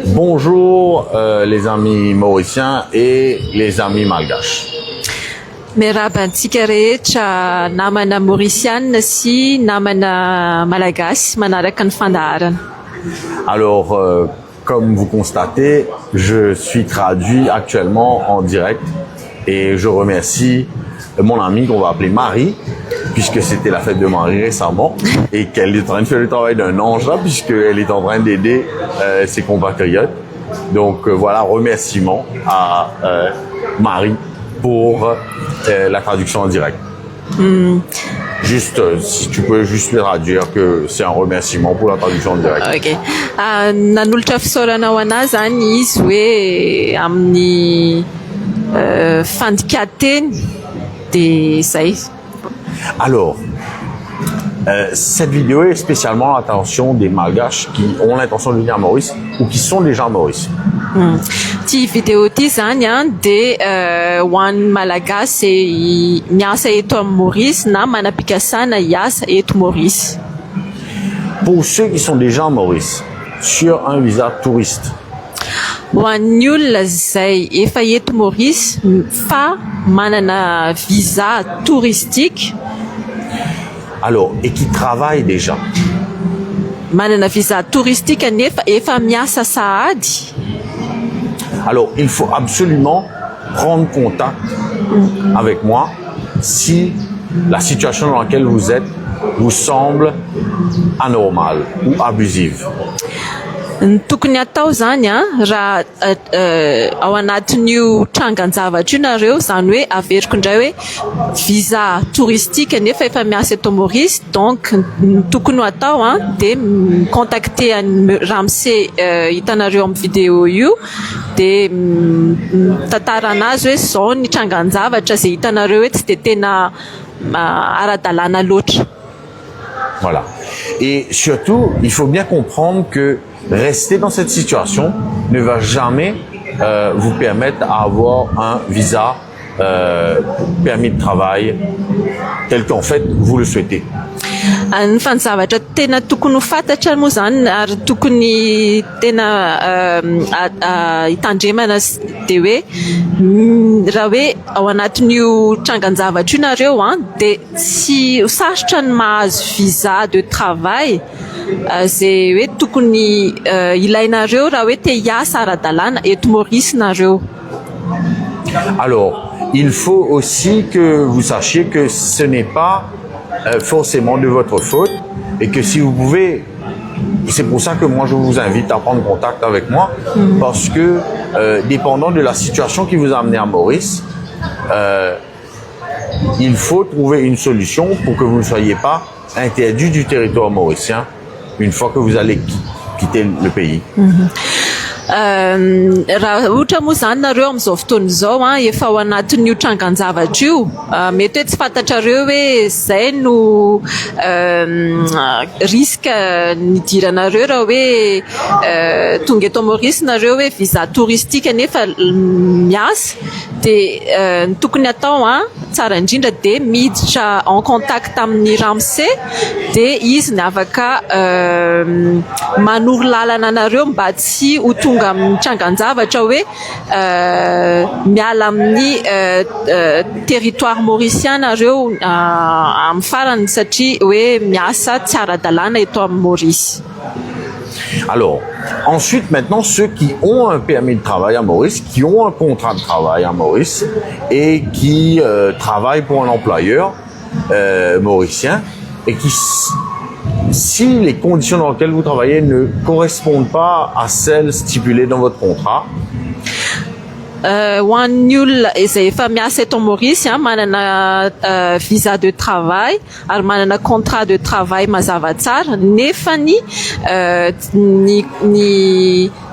Bonjour les amis mauriciens et les amis malgaches. Miarabantsika rehetra namana mauriciana sy namana malagasy manaraka ny fandaharana. Alors, comme vous constatez, je suis traduit actuellement en direct et je remercie mon amie qu'on va appeler Marie, puisque c'était la fête de Marie récemment et qu'elle est en train de faire le travail d'un ange là, puisqu'elle est en train d'aider ses compatriotes. Donc voilà, remerciement à Marie pour la traduction en direct. Juste, si tu peux juste traduire que c'est un remerciement pour la traduction en direct. Ok. Nanolotra fisaoranao anazy zany izy hoe amin'ny fandikateny de zay. Alors, cette vidéo est spécialement à l'attention des malgaches qui ont l'intention de venir à Maurice ou qui sont déjà à Maurice. Ty vidéo ty zany de ho an'ny malagasy miasa eto amin'ny Maurice na manam-pikasana hiasa eto Maurice. Pour ceux qui sont déjà à Maurice sur un visa touriste, Ho an'ny olona zay efa eto Maurice fa manana visa touristique, alors, et qui travaillent déjà, manana visa touristique nefa efa miasa sahady. alors il faut absolument prendre contact avec moi si la situation dans laquelle vous êtes vous semble anormale ou abusive. Ny tokony atao zany raha ao anatin'io trangan-javatra io nareo, zany hoe averiko indray hoe visa touristique nefa efa miasa eto Maurice, donc ny tokony atao de contacter an'i Ramsey hitanareo amin'ny vidéo io de tantara anazy hoe zao ny trangan-javatra zay hitanareo hoe tsy de tena ara-dalàna loatra. Voilà. Et surtout, il faut bien comprendre que rester dans cette situation ne va jamais vous permettre d'avoir un visa, permis de travail, tel qu'en fait vous le souhaitez. Ny fanzavatra tena tokony ho fantatra moa zany ary tokony tena hitandremana de hoe raha hoe ao anatin'io trangan-javatra io nareo de tsy sarotra ny mahazo visa de travail zay hoe tokony ilainareo raha hoe te hiasa ara-dalàna eto Maurice nareo. Alors, il faut aussi que vous sachiez que ce n'est pas forcément de votre faute et que si vous pouvez, c'est pour ça que moi je vous invite à prendre contact avec moi parce que dépendant de la situation qui vous a amené à Maurice, il faut trouver une solution pour que vous ne soyez pas interdit du territoire mauricien une fois que vous allez quitter le pays. Raha ohatra moa zany nareo amin'izao fotoana izao efa ao anatin'io trangan-javatra io, mety hoe tsy fantatrareo hoe zay no risque nidiranareo raha hoe tonga eto Maurice nareo hoe visa touristique nefa miasa de ny tokony atao tsara indrindra de miditra en contact amin'ny Ramsey de izy ny afaka manoro lalana anareo mba tsy ho tonga amin'ny trangan-javatra hoe miala amin'ny territoire mauricien nareo amin'ny farany satria hoe miasa tsy ara-dalàna eto amin'ny Maurice. Alors, ensuite, maintenant, ceux qui ont un permis de travail à Maurice, qui ont un contrat de travail à Maurice et qui travaillent pour un employeur mauricien et qui, si les conditions dans lesquelles vous travaillez ne correspondent pas à celles stipulées dans votre contrat, ho an'ny olona izay efa miasa eto Maurice manana visa de travail ary manana contrat de travail mazava tsara nefa ny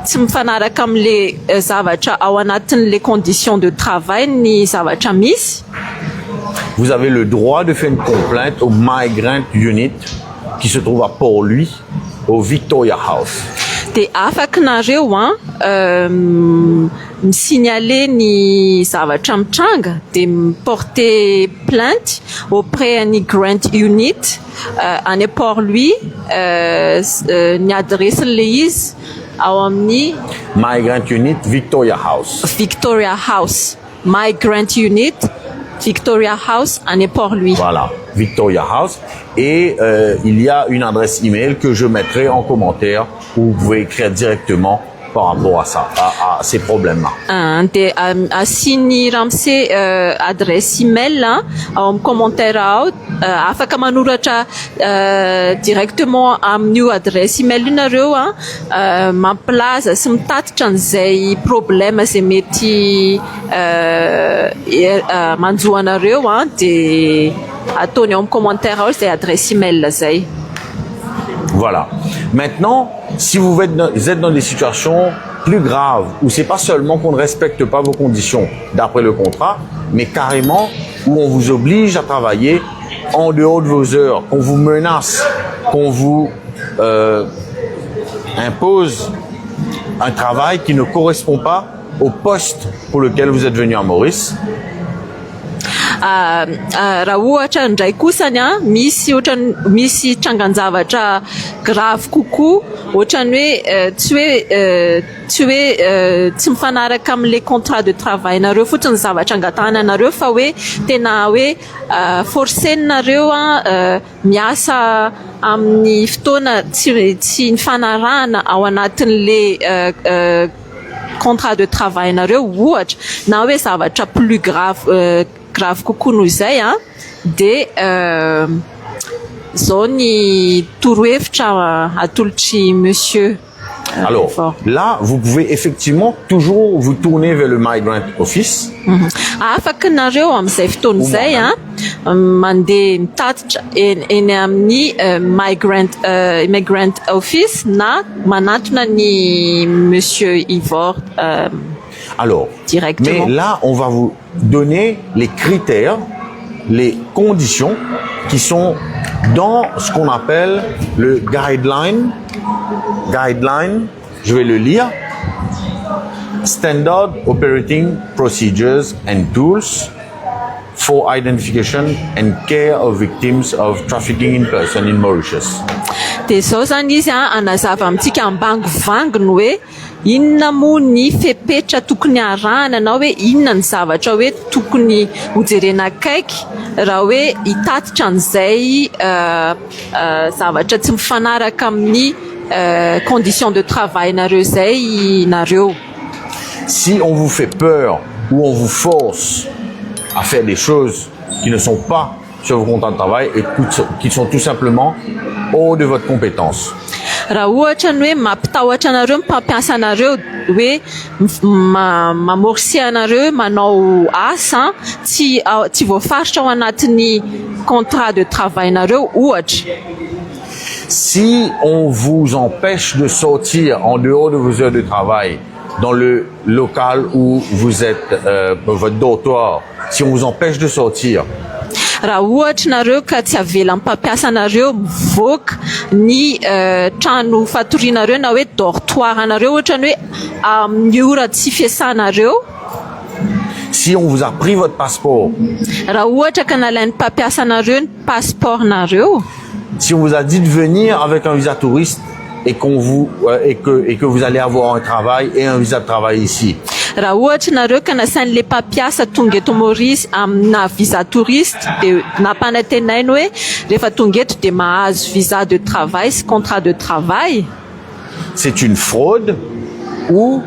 tsy mifanaraka amin'le zavatra ao anatin'le conditions de travail ny zavatra misy, vous avez le droit de faire une complainte au Migrant Unit qui se trouve à Port-Louis, au Victoria House. De afaka nareo misignaler ny zavatra mitranga de porter plainte auprès ny Grant Unit any Port-Louis, ny adresen'le izy ao amin'ny Migrant Unit Victoria House. Victoria House, Migrant Unit Victoria House à Port-Louis. Voilà, Victoria House. Et il y a une adresse email que je mettrai en commentaire où vous pouvez écrire directement par rapport à ça, à ces problèmes-là. De asiny ramse adresse email ao amin'ny commentaire ao afaka manoratra directement amin'io adresse email nareo mampilaza sy mitatitra an'izay problème zay mety manjoanareo de ataony ao amin'ny commentaire ao zay adresse email zay. Voilà. Maintenant, si vous êtes dans des situations plus graves, où c'est pas seulement qu'on ne respecte pas vos conditions d'après le contrat, mais carrément où on vous oblige à travailler en dehors de vos heures, qu'on vous menace, qu'on vous impose un travail qui ne correspond pas au poste pour lequel vous êtes venu à Maurice. Raha ohatra ndray kosany misy trangan-javatra grave kokoa ohatrany hoe tsy mifanaraka amin'le contrat de travail nareo fotsiny zavatra angatananareo fa hoe tena hoe forcenareo miasa amin'ny fotoana tsy nifanarahana ao anatin'le contrat de travail nareo ohatra na hoe zavatra plus grave kokoa noho izay de zao ny torohevitra atolotry monsieur. Alors là, vous pouvez effectivement toujours vous tourner vers le Migrant Office. Afaka nareo amin'izay fotoana izay mandeha mitatitra eny amin'ny Migrant Office na manatona ny monsieur Ivor. Alors, directement. Mais là, on va vous donner les critères, les conditions qui sont dans ce qu'on appelle le guideline, je vais le lire, Standard Operating Procedures and Tools for Identification and Care of Victims of Trafficking in Person in Mauritius. De zao zany izy anazava amintsika ambangovangony hoe inona moa ny fepetra tokony arahana na hoe inona ny zavatra hoe tokony hojerena akaiky raha hoe hitatitra an'izay zavatra tsy mifanaraka amin'ny conditions de travail nareo zay nareo. Si on vous fait peur ou on vous force à faire des choses qui ne sont pas sur vos contrats de travail et qui sont tout simplement hors de votre compétence. Raha ohatra ny hoe mampitahotra anareo mpampiasa anareo hoe mamorsi anareo manao asa tsy voafaritra ao anatin'ny contrat de travail nareo ohatra. Si on vous empêche de sortir en dehors de vos heures de travail dans le local où vous êtes, votre dortoir, si on vous empêche de sortir, raha ohatra nareo ka tsy avela mpampiasa anareo mivoaka ny trano fatorianareo na hoe dortoir anareo ohatrany hoe amin'ny ora tsy fiasanareo. Si on vous a pris votre passeport, raha ohatra ka nalain'ny mpampiasa anareo ny passeport nareo, si on vous a dit de venir avec un visa touriste et que vous allez avoir un travail et un visa de travail ici. Raha ohatra nareo ka nasain'le mpampiasa tonga eto Maurice amina visa touriste de nampanantenainy hoe rehefa tonga eto de mahazo visa de travail sy contrat de travail. C'est une fraude ou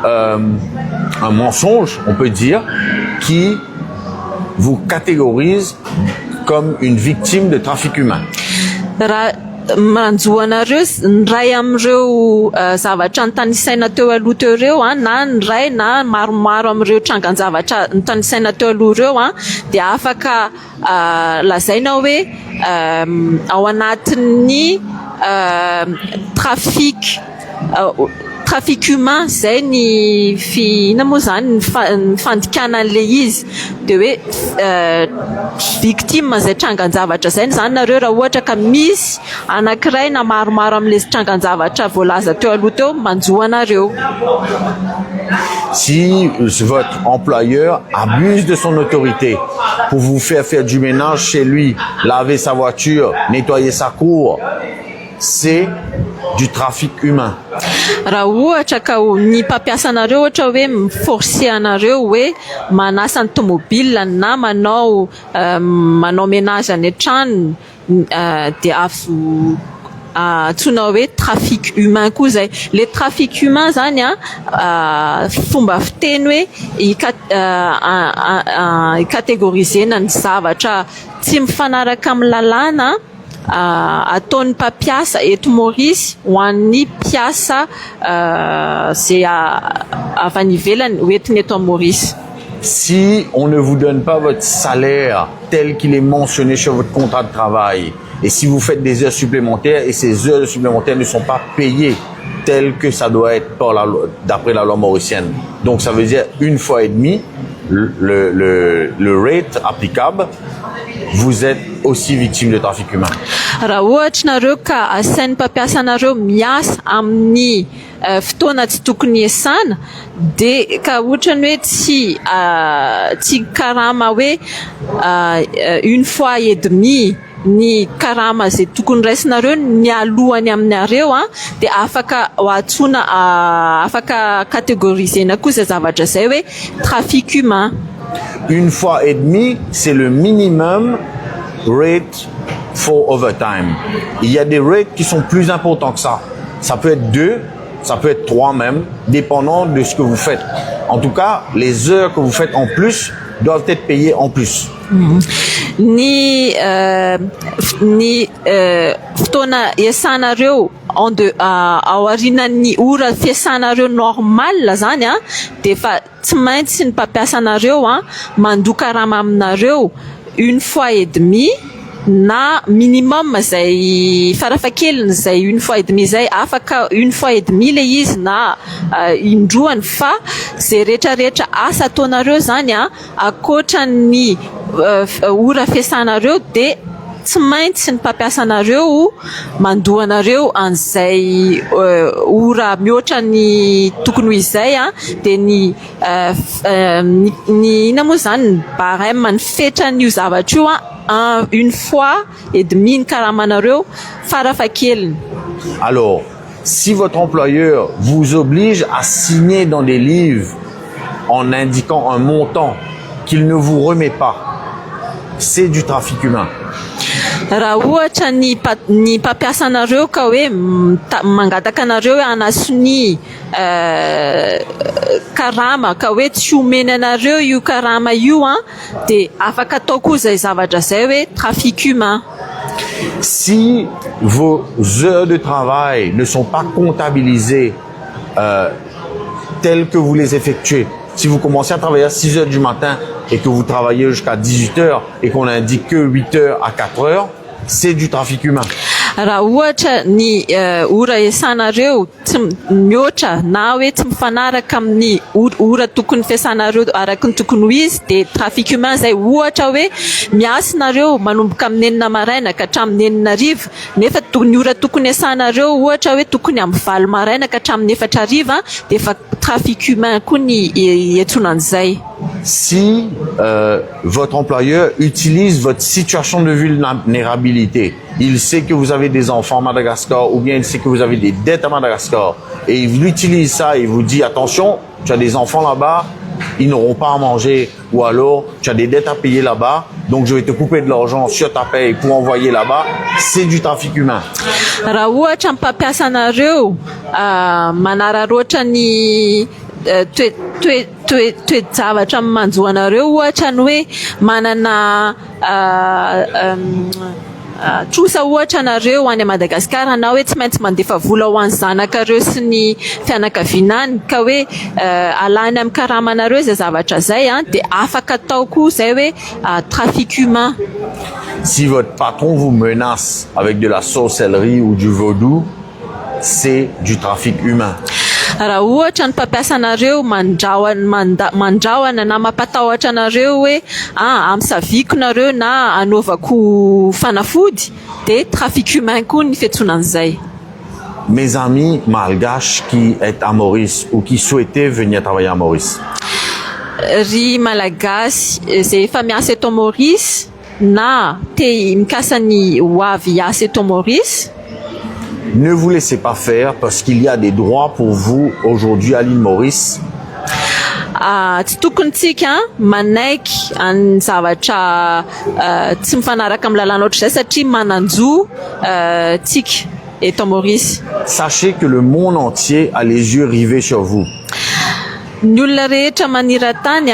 un mensonge, on peut dire, qui vous catégorise comme une victime de trafic humain. Manjoanareo ndray amin'ireo zavatra nitanisaina teo aloha teo reo na ndray na maromaro amin'ireo trangan-javatra nitanisaina teo aloha reo de afaka lazaina hoe ao anatin'ny trafic humain zay ny ina moa zany ny fandikanan'le izy de hoe victime zay trangan-javatra zay zany nareo raha ohatra ka misy anankiray na maromaro amin'le trangan-javatra voalaza teo aloha teo manjoanareo. Si votre employeur abuse de son autorité pour vous faire du ménage chez lui, laver sa voiture, nettoyer sa cour, c'est du trafic humain. Raha ohatra ka ny mpampiasa anareo ohatra hoe miforce anareo hoe manasa ny tomobile na manao ménage any an-trano dia azo antsoina hoe trafic humain koa zay. Le trafic humain zany fomba fiteny hoe ikategorizena ny zavatra tsy mifanaraka amin'ny lalàna ataon'ny mpampiasa eto Maurice ho an'ny mpiasa zay avy any ivelany hoentiny eto Maurice. Si on ne vous donne pas votre salaire tel qu'il est mentionné sur votre contrat de travail, et si vous faites des heures supplémentaires et ces heures supplémentaires ne sont pas payées telles que ça doit être d'après la loi mauricienne, donc ça veut dire 1 fois et demi le rate applicable, vous êtes aussi victime de trafic humain. Raha ohatra nareo ka asain'ny mpampiasa nareo miasa amin'ny fotoana tsy tokony iasana de ka ohatrany hoe tsy karama hoe 1 fois et demi ny karama zay tokony raisinareo ny alohany aminareo de afaka hoantsona afaka catégorisena koa zay zavatra zay hoe trafic humain. 1 fois et demi, c'est le minimum rate for overtime. Il y a des rates qui sont plus importants que ça. Ça peut être 2, ça peut être 3 même, dépendant de ce que vous faites. En tout cas, les heures que vous faites en plus doivent être payées en plus. Ny fotoana iasanareo aorinan'ny ora fiasanareo normal zany de fa tsy maintsy ny mpampiasa anareo mandoka karama aminareo 1 fois et demi na minimum zay farafakeliny zay 1 fois et demi zay afaka 1 fois et demi le izy na indroany fa zay rehetrarehetra asa ataonareo zany akoatran'ny ora fiasanareo de tsy maintsy ny mpampiasa anareo mandoa anareo an'izay ora mihoatra ny tokony ho izay de ny ina moa zany ny barème ny fetran'io zavatra io 1 fois et demi ny karamanareo farafakeliny. Alors, si votre employeur vous oblige à signer dans des livres en indiquant un montant qu'il ne vous remet pas, c'est du trafic humain. Raha ohatra ny mpampiasa anareo ka hoe mangataka anareo hoe anasony karama ka hoe tsy omeny anareo io karama io de afaka atao koa zay zavatra zay hoe trafic humain. Si vos heures de travail ne sont pas comptabilisées telles que vous les effectuez, si vous commencez à travailler à 6 heures du matin et que vous travaillez jusqu'à 18 heures et qu'on indique que 8 heures à 4 heures, c'est du trafic humain. Raha ohatra ny ora iasanareo tsy mihoatra na hoe tsy mifanaraka amin'ny ora tokony fiasanareo araka ny tokony ho izy de trafic humain zay. Ohatra hoe miasa nareo manomboka amin'ny 9 maraina ka hatramin'ny 9 ariva nefa ny ora tokony iasanareo ohatra hoe tokony amin'ny 20 maraina ka hatramin'ny 4 ariva de fa trafic humain koa ny iantsonan'izay. Si votre employeur utilise votre situation de vulnérabilité, il sait que vous avez des enfants à Madagascar ou bien il sait que vous avez des dettes à Madagascar et il utilise ça et il vous dit attention, tu as des enfants là-bas, ils n'auront pas à manger ou alors tu as des dettes à payer là-bas, donc je vais te couper de l'argent sur ta paye pour envoyer là-bas, c'est du trafic humain. Raha ohatra mpampiasa anareo manararoatra ny toe-javatra manjoanareo ohatra ny hoe manana trosa ohatra nareo any Madagasikara na hoe tsy maintsy mandefa vola ho an'ny zanakareo sy ny fianakavinany ka hoe alany amin'ny karamanareo zay zavatra zay de afaka atao koa zay hoe trafic humain. Si votre patron vous menace avec de la sorcellerie ou du vaudou, c'est du trafic humain. Raha ohatra ny mpampiasa anareo mandraoana na mampatahotra anareo hoe amsaviko nareo na anaovako fanafody de trafic humain koa ny fiantsonan'izay. Mes amis malgaches qui est à Maurice ou qui souhaitaient venir travailler à Maurice. Ry malagasy zay efa miasa eto Maurice na te mikasa ny ho avy hiasa eto Maurice. Ne vous laissez pas faire parce qu'il y a des droits pour vous aujourd'hui à l'île Maurice. Tsy tokontsika manaiky any zavatra tsy mifanaraka amin'ny lalàna ohatr'izay satria mananjo tsika eto Maurice. Sachez que le monde entier a les yeux rivés sur vous. Ny olona rehetra maniran-tany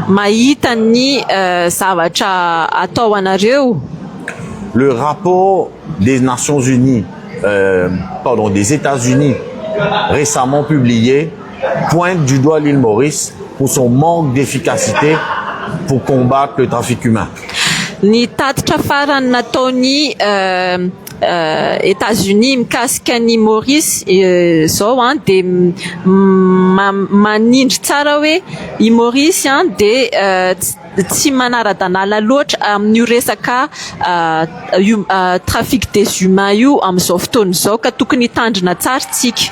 mahita ny zavatra atao anareo. Le rapport des Nations Unies, des États-Unis, récemment publié, pointe du doigt l'île Maurice pour son manque d'efficacité pour combattre le trafic humain. Ny tatitra farany nataony États-Unis mikasika ny Maurice zao de manindry tsara hoe i Maurice de tsy manara-danala loatra amin'io resaka trafic des humains io amin'izao fotoana izao ka tokony hitandrina tsara tsika.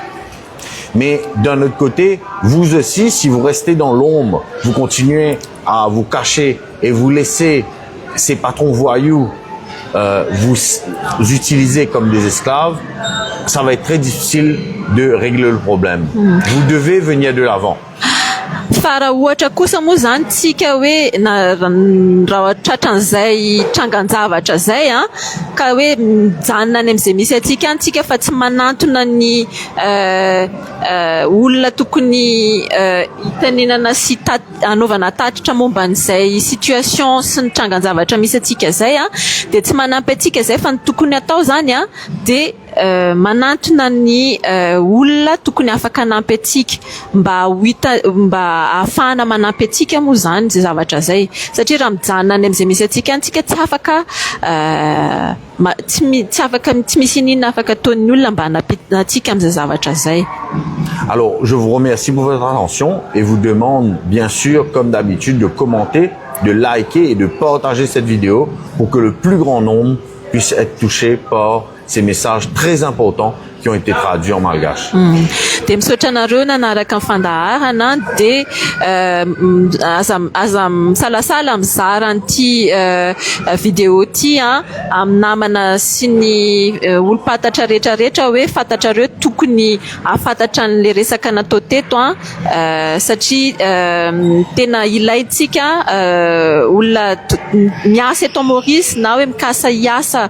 Mais d'un autre côté, vous aussi, si vous restez dans l'ombre, vous continuez à vous cacher et vous laissez ces patrons voyous vous utiliser comme des esclaves, ça va être très difficile de régler le problème. Vous devez venir de l'avant. Fa raha ohatra kosa moa zany tsika hoe raha tratran'izay trangan-javatra zay ka hoe mijanona any amin'izay misy atsika antsika fa tsy manantona ny olona tokony hitanenana sy anaovana tatitra momba n'izay situation sy ny trangan-javatra misy atsika zay de tsy manampy atsika zay fa ny tokony atao zany de manantona ny olona tokony afaka hanampy atsika mba ahafahana manampy atsika moa zany zay zavatra zay satria raha mijanona any amin'izay misy atsika antsika tsy afaka tsy misy inona afaka ataon'ny olona mba hanampy atsika amin'izay zavatra zay. Alors, je vous remercie pour votre attention et vous demande bien sûr, comme d'habitude, de commenter, de liker et de partager cette vidéo pour que le plus grand nombre puisse être touché par ces messages très importants qui ont été traduits en malgache. De misaotra anareo nanaraka ny fandaharana de aza misalasala mizara an'ity vidéo ty amin'ny namana sy ny olom-patatra rehetrarehetra hoe fantatrareo tokony afantatra n'le resaka natao teto satria tena ilaitsika olona miasa eto Maurice na hoe mikasa hiasa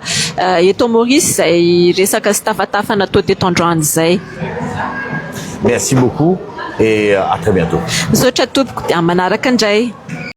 eto Maurice zay resaka sy tafatafa natao teto androany zay. Merci beaucoup et à très bientôt. Misaotra tompoko de amin'ny manaraka indray.